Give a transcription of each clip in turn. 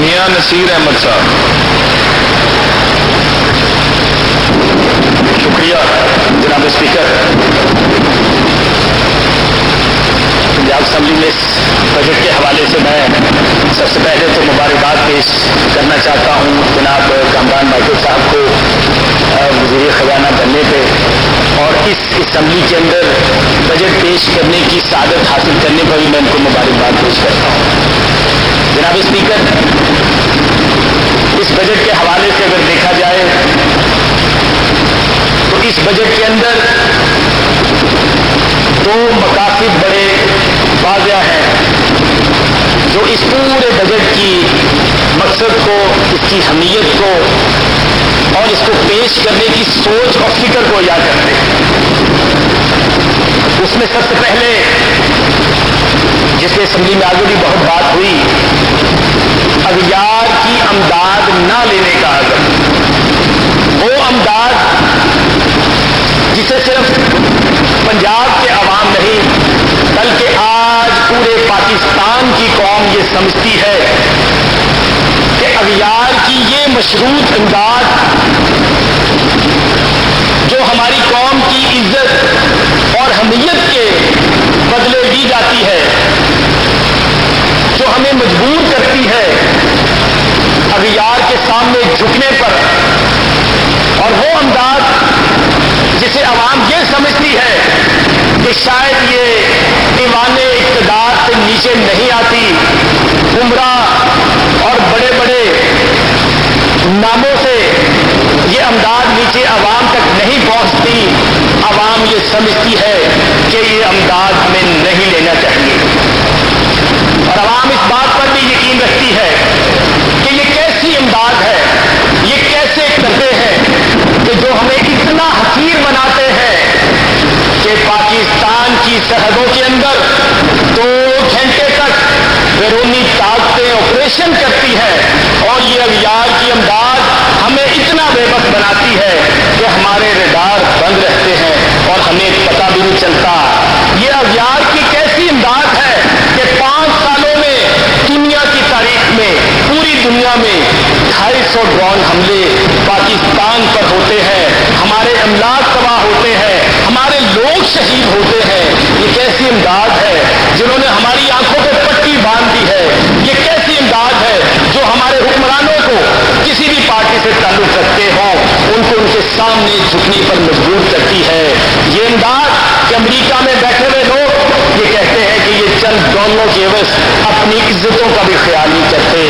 میاں نصیر احمد صاحب. شکریہ جناب اسپیکر. پنجاب اسمبلی میں اس بجٹ کے حوالے سے میں سب سے پہلے تو مبارکباد پیش کرنا چاہتا ہوں جناب کامران مائیکل صاحب کو وزیر خزانہ بننے پہ، اور اس اسمبلی کے اندر بجٹ پیش کرنے کی سعادت حاصل کرنے پر بھی میں ان کو مبارکباد پیش کرتا ہوں. جناب اسپیکر، اس بجٹ کے حوالے سے اگر دیکھا جائے تو اس بجٹ کے اندر دو مقاصد بڑے واضح ہیں جو اس پورے بجٹ کی مقصد کو، اس کی اہمیت کو اور اس کو پیش کرنے کی سوچ اور فکر کو اجاگر کرتے ہیں. اس میں سب سے پہلے جس پہ اسمبلی میں آگے بھی بہت بات ہوئی، اغیار کی امداد نہ لینے کا عزم. وہ امداد جسے صرف پنجاب کے عوام نہیں بلکہ آج پورے پاکستان کی قوم یہ سمجھتی ہے کہ اغیار کی یہ مشروط امداد جو ہماری قوم کی عزت اور اہمیت کے بدلے دی جاتی ہے، جو ہمیں مجبور کرتی ہے اغیار کے سامنے جھکنے پر، اور وہ امداد جسے عوام یہ سمجھتی ہے کہ شاید یہ ایوان اقتدار سے نیچے نہیں آتی، عمرہ اور بڑے بڑے ناموں سے یہ امداد نیچے عوام تک نہیں پہنچتی. عوام یہ سمجھتی ہے کہ یہ امداد ہمیں نہیں لینا چاہیے، اور عوام اس بات پر بھی یقین رکھتی ہے کہ یہ کیسی امداد ہے، یہ کیسے کرتے ہیں کہ جو ہمیں اتنا حقیر بناتے ہیں کہ پاکستان کی سرحدوں کے اندر 2 گھنٹے تک بیرونی طاقتیں آپریشن کرتی ہیں، اور یہ اغیار کی امداد ہمیں اتنا بے بس بناتی ہے کہ ہمارے ریڈار بند رہتے ہیں اور ہمیں پتہ بھی نہیں چلتا. یہ اغیار کی کیسی امداد ہے کہ 5 سالوں میں دنیا کی تاریخ میں پوری دنیا میں 250 ڈرون حملے پاکستان پر ہوتے ہیں، ہمارے املاک تباہ ہوتے ہیں، ہمارے لوگ شہید ہوتے ہیں. یہ کیسی امداد ہے جنہوں نے ہماری آنکھوں پہ پٹی باندھ دی ہے. یہ کیسی امداد ہے جو ہمارے حکمرانوں کو کسی بھی پارٹی سے تعلق رکھتے ہوں ان کو ان کے سامنے جھکنے پر مجبور کرتی ہے. یہ امداد کہ امریکہ میں بیٹھے ہوئے لوگ یہ کہتے ہیں کہ یہ چند ڈالروں کے عوض اپنی عزتوں کا بھی خیال نہیں کرتے.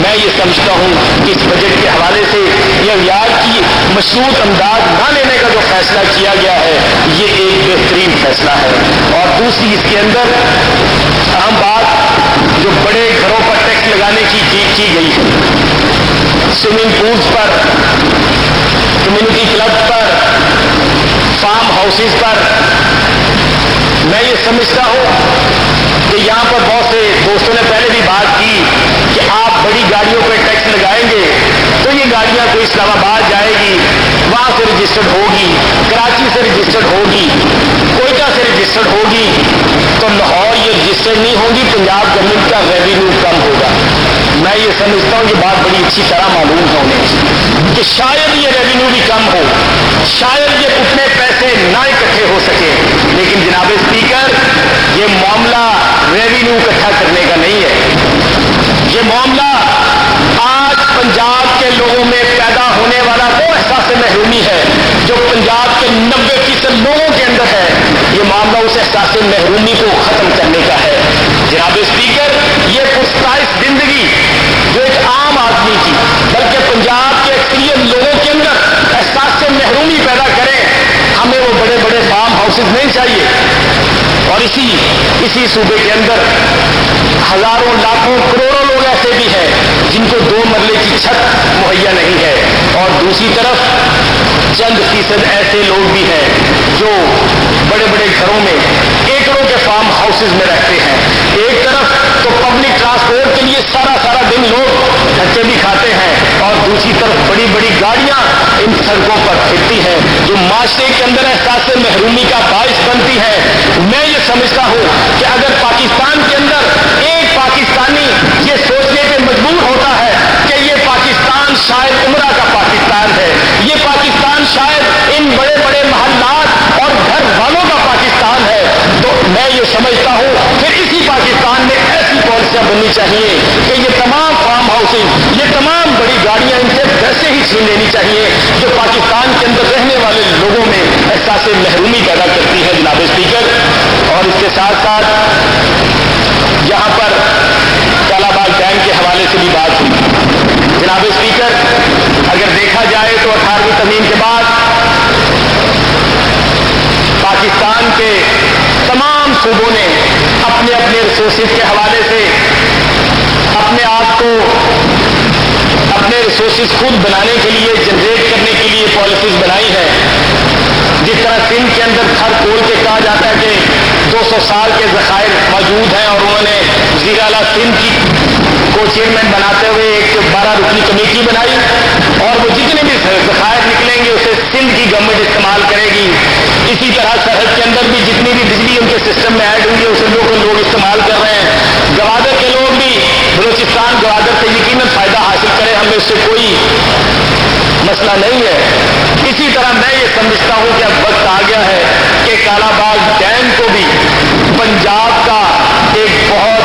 میں یہ سمجھتا ہوں کہ اس بجٹ کے حوالے سے یہ اغیار کی مشروط امداد نہ لینے کا جو فیصلہ کیا گیا ہے یہ ایک بہترین فیصلہ ہے. اور دوسری اس کے اندر اہم بات جو بڑے گھروں پر ٹیکس لگانے کی گئی ہے، سوئمنگ پولز پر، کمیونٹی کلب پر، فارم ہاؤسز پر، میں یہ سمجھتا ہوں کہ یہاں پر بہت سے دوستوں نے پہلے بھی بات کی کہ آپ بڑی گاڑیوں پہ ٹیکس لگائیں گے تو یہ گاڑیاں کوئی اسلام آباد جائے گی، وہاں سے رجسٹرڈ ہوگی، کراچی سے رجسٹرڈ ہوگی، کوئٹہ سے رجسٹرڈ ہوگی، تو لاہور یہ رجسٹرڈ نہیں ہوگی، پنجاب گورنمنٹ کا ریونیو کم ہوگا. میں یہ سمجھتا ہوں یہ بات بڑی اچھی طرح معلوم ہونے کہ شاید یہ ریونیو بھی کم ہو، شاید یہ اتنے پیسے نہ اکٹھے ہو سکے، لیکن جناب اسپیکر یہ معاملہ ریونیو اکٹھا کرنے کا نہیں ہے. یہ معاملہ آج پنجاب کے لوگوں میں پیدا ہونے والا وہ احساس محرومی ہے جو پنجاب کے 90% لوگوں کے اندر ہے. یہ معاملہ اس احساس محرومی کو ختم کرنے کا ہے. جناب اسپیکر یہ پرستائش زندگی جو ایک عام آدمی کی بلکہ پنجاب کے اکثریت لوگوں کے اندر احساس محرومی پیدا کرے، ہمیں وہ بڑے بڑے فارم ہاؤسز نہیں چاہیے. اور اسی صوبے کے اندر ہزاروں لاکھوں کروڑوں لوگ ایسے بھی ہیں جن کو 2 مرلے کی چھت مہیا نہیں ہے، اور دوسری طرف چند فیصد ایسے لوگ بھی ہیں جو بڑے بڑے گھروں میں ایکڑوں کے فارم ہاؤسز میں رہتے ہیں. ایک طرف تو پبلک ٹرانسپورٹ کے لیے سارا دن لوگ دھکے بھی کھاتے ہیں، اور دوسری طرف بڑی بڑی گاڑیاں ان سڑکوں پر پھرتی ہیں جو معاشرے کے اندر احساس محرومی کا باعث بنتی ہے. میں یہ سمجھتا ہوں کہ اگر پاکستان کے اندر ایک پاکستانی یہ سوچنے پہ مجبور ہوتا ہے पॉलिसियाँ बननी चाहिए कि ये तमाम फार्म हाउसेज, ये तमाम बड़ी गाड़ियाँ इनसे वैसे ही छीन लेनी चाहिए जो पाकिस्तान के अंदर रहने वाले लोगों में एहसास महरूमी पैदा करती है जनाब स्पीकर। और इसके साथ साथ यहाँ पर कालाबाग डैम के हवाले से भी बात हुई। जनाब स्पीकर, अगर देखा जाए तो 18वीं तरमीम के बाद पाकिस्तान के तमाम सूबों ने अपने अपने रिसोर्सेज के हवाले से अपने आप को अपने रिसोर्सेज खुद बनाने के लिए, जनरेट करने के लिए पॉलिसीज बनाई है। जिस तरह सिंध के अंदर थर खोल के कहा जाता है कि 200 साल के ज़खायर मौजूद हैं और उन्होंने वज़ीर आला सिंध की को चेयरमैन बनाते हुए एक 12 रुकनी कमेटी बनाई और वो जितने भी ज़खायर निकलेंगे उसे सिंध की गवर्नमेंट इस्तेमाल करेगी। इसी तरह सरहद के अंदर भी जितनी भी बिजली उनके सिस्टम में ऐड हुई है उसे लोग इस्तेमाल कर रहे हैं। गवादर के लोग भी बलूचिस्तान गवादर से यकीनन फ़ायदा हासिल करें, हमें उससे कोई मसला नहीं है। इसी तरह मैं ये समझता हूँ कि अब वक्त आ गया है कि कालाबाग डैम को भी पंजाब का एक बहुत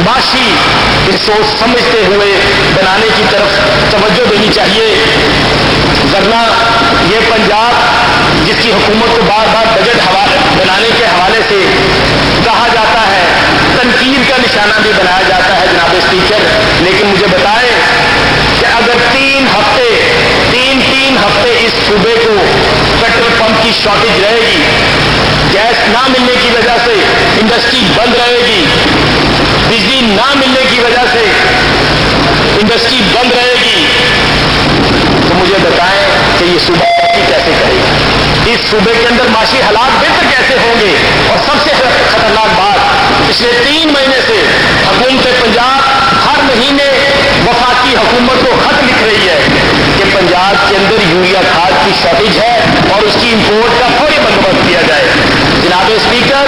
माशी रिसोर्स समझते हुए बनाने की तरफ तवज्जो देनी चाहिए, वरना ये पंजाब जिसकी हुकूमत को बार बार बजट बनाने के हवाले से कहा जाता है, तनकीद का निशाना भी बनाया जाता है जनाब स्पीकर। लेकिन मुझे बताएं कि अगर तीन हफ्ते इस सूबे को पेट्रोल पंप की शॉर्टेज रहेगी, गैस ना मिलने की वजह से इंडस्ट्री बंद रहेगी, बिजली ना मिलने की वजह से इंडस्ट्री बंद रहेगी, तो मुझे बताएं कि ये सूबा कैसे करेगा, इस सूबे के अंदर माशी हालात बेहतर कैसे होंगे। और सबसे खतरनाक बात, पिछले 3 महीने से हुकूमत पंजाब हर महीने वफाकी हुकूमत को खत लिख रही है कि पंजाब के अंदर यूरिया खाद की शॉर्टेज है और उसकी इंपोर्ट का फौरी बंदोबस्त किया जाए। जनाब स्पीकर,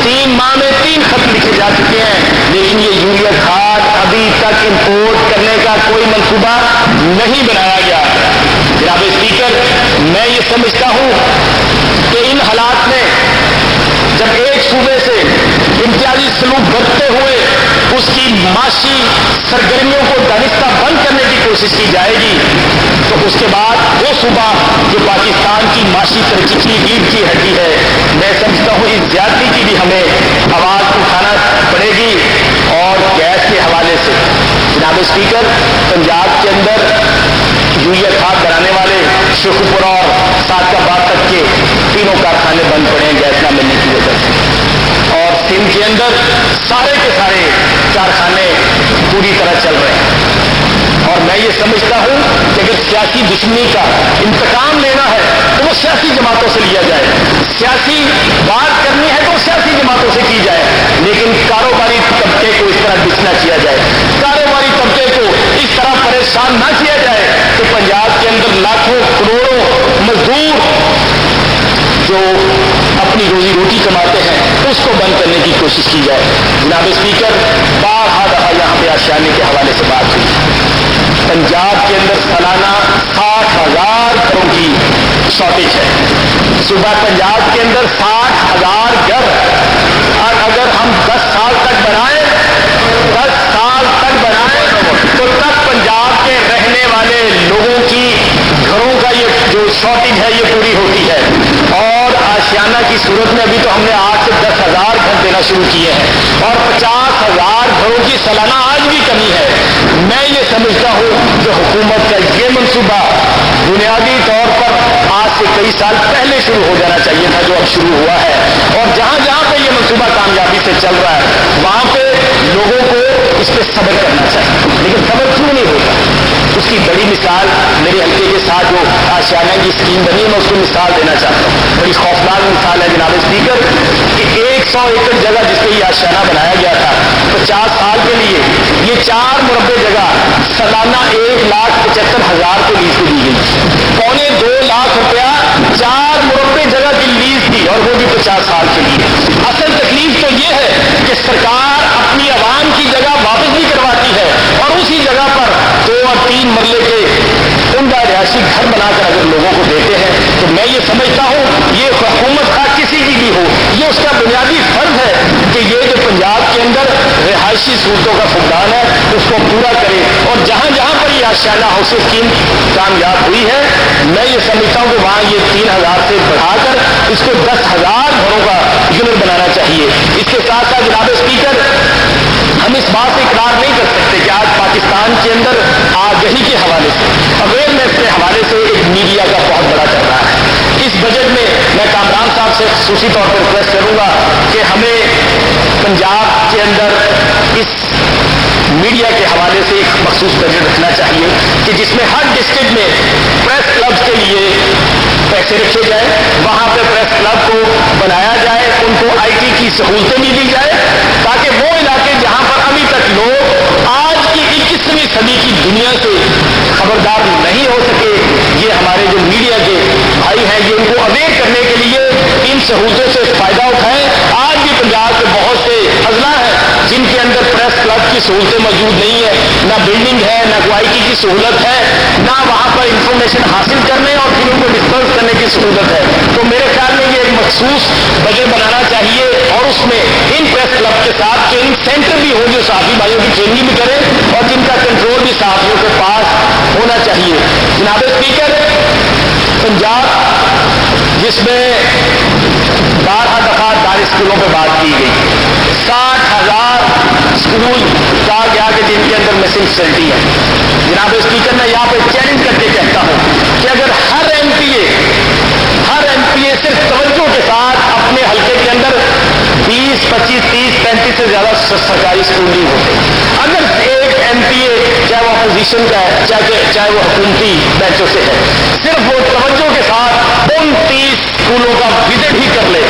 3 माह में 3 खत लिखे जा चुके हैं, लेकिन ये यूरिया खाद अभी तक इंपोर्ट करने का कोई मंसूबा नहीं बनाया गया। जनाब स्पीकर, मैं ये समझता हूं कि इन हालात में जब एक सूबे से इम्तियाजी सलूक बरतते हुए उसकी माशी सरगर्मियों को दानिस्ता बंद करने की कोशिश की जाएगी, तो उसके बाद वो सूबा जो पाकिस्तान की माशी तरक्की की रीढ़ की हड्डी है, मैं समझता हूँ इस ज्यादती की भी हमें आवाज़ उठाना पड़ेगी। और गैस के हवाले से जनाब स्पीकर, पंजाब के अंदर यूरिया खाद बनाने वाले शेखुपुरा और सादकाबाद तक के तीनों कारखाने बंद पड़े हैं गैस ना मिलने की वजह से, और सिंध के अंदर सारे के सारे कारखाने पूरी तरह चल रहे हैं। और मैं ये समझता हूं कि अगर सियासी दुश्मनी का इंतकाम लेना है तो वो सियासी जमातों से लिया जाए, सियासी बात करनी है तो सियासी जमातों से की जाए, लेकिन कारोबारी तबके को इस तरह डिस ना किया जाए, कारोबारी तबके को इस तरह परेशान ना किया जाए कि पंजाब के अंदर लाखों करोड़ों मजदूर जो अपनी रोजी रोटी कमाते हैं उसको बंद करने की कोशिश की जाए। जनाब स्पीकर, बारहा दफा यहाँ पे आशियाने के हवाले से बात हुई, पंजाब के अंदर सालाना 60,000 घरों की शॉर्टेज है। सुबह पंजाब के अंदर 60,000 घर, और अगर हम 10 साल तक बनाएं तो तब पंजाब के रहने वाले लोगों की घरों का ये जो शॉर्टेज है ये पूरी होती है। और आशियाना की सूरत में अभी तो हमने 8 से 10,000 घर देना शुरू किए हैं और 50,000 घरों की सालाना आज भी कमी है। मैं ये समझता हूँ कि हुकूमत का ये मंसूबा बुनियादी तौर पर आज से कई साल पहले शुरू हो जाना चाहिए था, जो अब शुरू हुआ है। और जहाँ जहाँ पे ये मंसूबा कामयाबी से चल रहा है वहाँ पे लोगों को इस पर सब्र करना चाहिए, लेकिन सब्र क्यों नहीं होता? उसकी बड़ी मिसाल मेरे हल्के के साथ जो आशियाना की स्कीम बनी, मैं उसको मिसाल देना चाहता हूँ। बड़ी खौफनाक मिसाल है जनाब स्पीकर कि 100 एकड़ जगह जिसपे ये आशियाना बनाया गया था 50 साल के लिए, ये 4 मुरब्बे जगह सालाना 1,75,000 को लीज पे दी गई। 2.25 लाख रुपया 4 मुरब्बे जगह की लीज थी, और वो भी 50 साल के लिए। असल तकलीफ तो ये है कि सरकार अपनी आवाम की जगह वापस भी करवाती है और उसी जगह पर 2 और 3 मरले के उमदा रिहायशी घर बनाकर अगर लोगों को देते हैं, तो मैं ये समझता हूँ ये हुकूमत का किसी की भी हो, ये उसका बुनियादी फर्ज है कि ये जो पंजाब के अंदर रिहायशी मायशी सहूलतों का फुकदान है उसको पूरा करे, और जहाँ जहाँ पर ये आशियाना हाउस स्कीम कामयाब हुई है, मैं ये समझता हूँ कि वहाँ ये 3000 से बढ़ाकर इसको 10,000 घरों का यूनिट बनाना चाहिए। इसके साथ साथ जनाब स्पीकर, हम इस बात से इकरार नहीं कर सकते कि आज पाकिस्तान के अंदर आगही के हवाले से, अवेयरनेस के हवाले से एक मीडिया का बहुत बड़ा चल रहा है। इस बजट में मैं कामरान साहब से खसूसी तौर पर रिक्वेस्ट करूंगा कि हमें पंजाब के अंदर इस मीडिया के हवाले से एक मखसूस बजट रखना चाहिए कि जिसमें हर डिस्ट्रिक्ट में प्रेस क्लब के लिए पैसे रखे जाए, वहां पे प्रेस क्लब को बनाया जाए, उनको आईटी की सहूलतें भी दी जाए, ताकि वो इलाके जहां पर अभी तक लोग आज की 21वीं सदी की दुनिया से खबरदार नहीं हो सके, ये हमारे जो मीडिया के भाई हैं, ये उनको अवेयर करने के लिए इन सहूलतों से फायदा उठाएं। आज भी पंजाब के बहुत से अजला हैं जिनके अंदर प्रेस क्लब की सहूलतें मौजूद नहीं है, ना बिल्डिंग है, ना कोई आईटी की सहूलत है, ना वहां पर इंफॉर्मेशन हासिल करने और फिर उनको डिस्पर्स करने की सहूलत है। तो मेरे ख्याल में ये एक मखसूस बजट बनाना चाहिए और उसमें इन प्रेस क्लब के साथ ट्रेनिंग सेंटर भी हो जो साथी भाइयों की ट्रेनिंग भी करें और जिनका कंट्रोल भी साथियों के पास होना चाहिए। जनाब स्पीकर, पंजाब जिसमें 12 दफा दार स्कूलों पर बात की गई, 60,000 स्कूल कहा गया कि जिनके अंदर मिसिंग फैसिलिटी है। जनाब स्पीकर, मैं यहाँ पे चैलेंज करके कहता हूँ कि अगर हर एमपीए सिर्फ तवज्जो के साथ अपने हल्के के अंदर 20, 25, 30, 35 से ज्यादा सरकारी स्कूल नहीं होते, अगर एक एमपीए चाहे वो अपोजिशन का है चाहे वो हुकूमती बैंचों से है, सिर्फ वो तवज्जो के साथ उन 30 स्कूलों का विजिट ही कर ले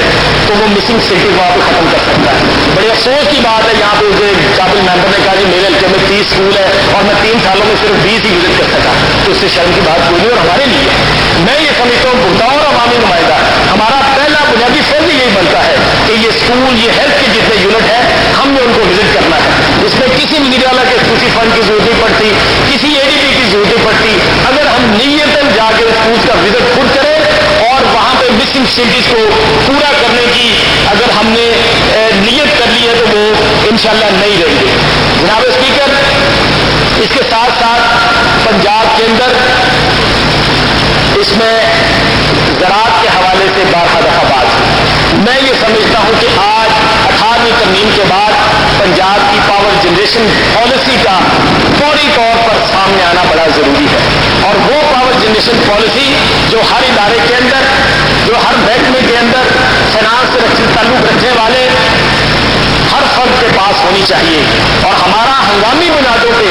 तो वो मिसिंग सिटी वहां पर खत्म कर सकता है। बड़े अफसोस की बात है, यहाँ पे जो काबिल मेंबर ने कहा कि मेरे हल्के में 30 स्कूल है और मैं 3 सालों में सिर्फ 20 ही विजिट कर सका, तो उससे शर्म की बात कोई नहीं। और हमारे लिए मैं ये समझता हूँ भुगतान और अवामी नुमाइंदा हमारा पहला बुनियादी फर्ज यही बनता है कि ये स्कूल, ये हेल्थ के जितने यूनिट है, हमने उनको विजिट करना है। इसमें किसी मीडिया की खसूसी फंड की जरूरत नहीं पड़ती, किसी एडीपी की जरूरत नहीं पड़ती। अगर हम नीयतन जाकर स्कूल का विजिट खुद करें और वहां पे मिसिंग फैसिलिटीज को पूरा करने की अगर हमने नियत कर ली है तो वो इंशाल्लाह नहीं रहेंगे। जनाब स्पीकर, इसके साथ साथ पंजाब के अंदर इसमें ज़राअत के हवाले से 12 दफा बात हुई। मैं ये समझता हूं कि आज 18वीं तरमीम के बाद पंजाब की पावर जनरेशन पॉलिसी का फौरी तौर पर सामने आना बड़ा जरूरी है, और वो पावर जनरेशन पॉलिसी जो हर इदारे के अंदर, जो हर महकमे के अंदर फाइनेंस से ताल्लुक रखने वाले हर फर्द के पास होनी चाहिए, और हमारा हंगामी बुनियादों पे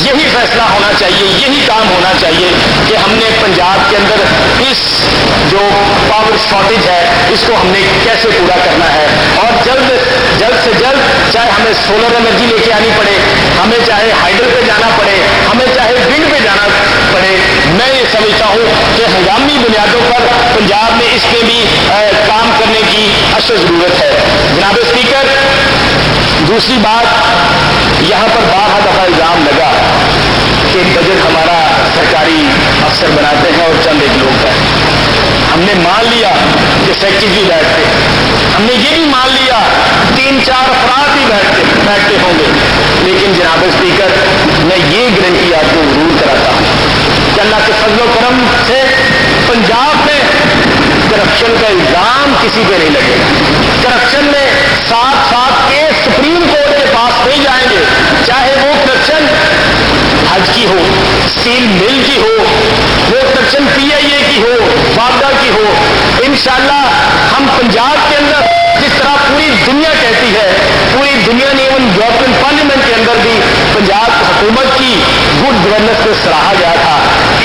यही फैसला होना चाहिए, यही काम होना चाहिए कि हमने पंजाब के अंदर इस जो पावर शॉर्टेज है इसको हमने कैसे पूरा करना है, और जल्द से जल्द चाहे हमें सोलर एनर्जी लेके आनी पड़े, हमें चाहे हाइडल पे जाना पड़े, हमें चाहे विंड पे जाना पड़े, मैं ये समझता हूँ कि हंगामी बुनियादों पर पंजाब में इस पे भी काम करने की अशद जरूरत है। जनाब स्पीकर, दूसरी बात, यहाँ पर 12 दफा इल्जाम लगा कि बजट हमारा सरकारी अफसर बनाते हैं और चंद एक लोग हैं। हमने मान लिया कि सेक्रेटरी भी बैठते, हमने ये भी मान लिया 3-4 अफराद भी बैठते होंगे, लेकिन जनाब स्पीकर, मैं ये गारंटी आपको जरूर कराता हूँ कि अल्लाह के फजल करम से पंजाब में करप्शन का इल्जाम किसी पे नहीं लगेगा। करप्शन में 7 केस सुप्रीम कोर्ट के पास नहीं जाएंगे, चाहे वो करप्शन हज की हो, स्टील मिल की हो, वो करप्शन पीआईए की हो, वापडा की हो। इंशाअल्लाह हम पंजाब के अंदर जिस तरह पूरी दुनिया कहती है, पूरी दुनिया ने इवन यूरोपियन पार्लियामेंट के अंदर भी पंजाब हुकूमत की गुड गवर्नेंस को सराहा गया था।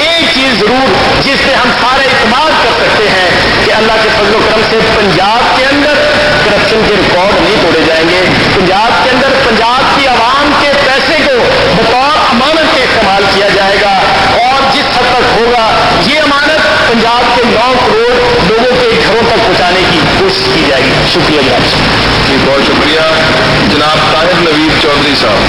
एक चीज जरूर जिससे हम सारे इत्मीनान कर सकते हैं कि अल्लाह के फजल करम से पंजाब के अंदर करप्शन के रिकॉर्ड नहीं तोड़े जाएंगे। पंजाब के अंदर पंजाब की आवाम के पैसे को बतौर अमानत के इस्तेमाल किया जाएगा, और जिस हद तक होगा ये अमानत पंजाब के 9 करोड़ लोगों के घरों तक पहुंचाने की कोशिश की जाएगी। शुक्रिया जनाब। जी बहुत शुक्रिया। जनाब ताहिर नवीद चौधरी साहब।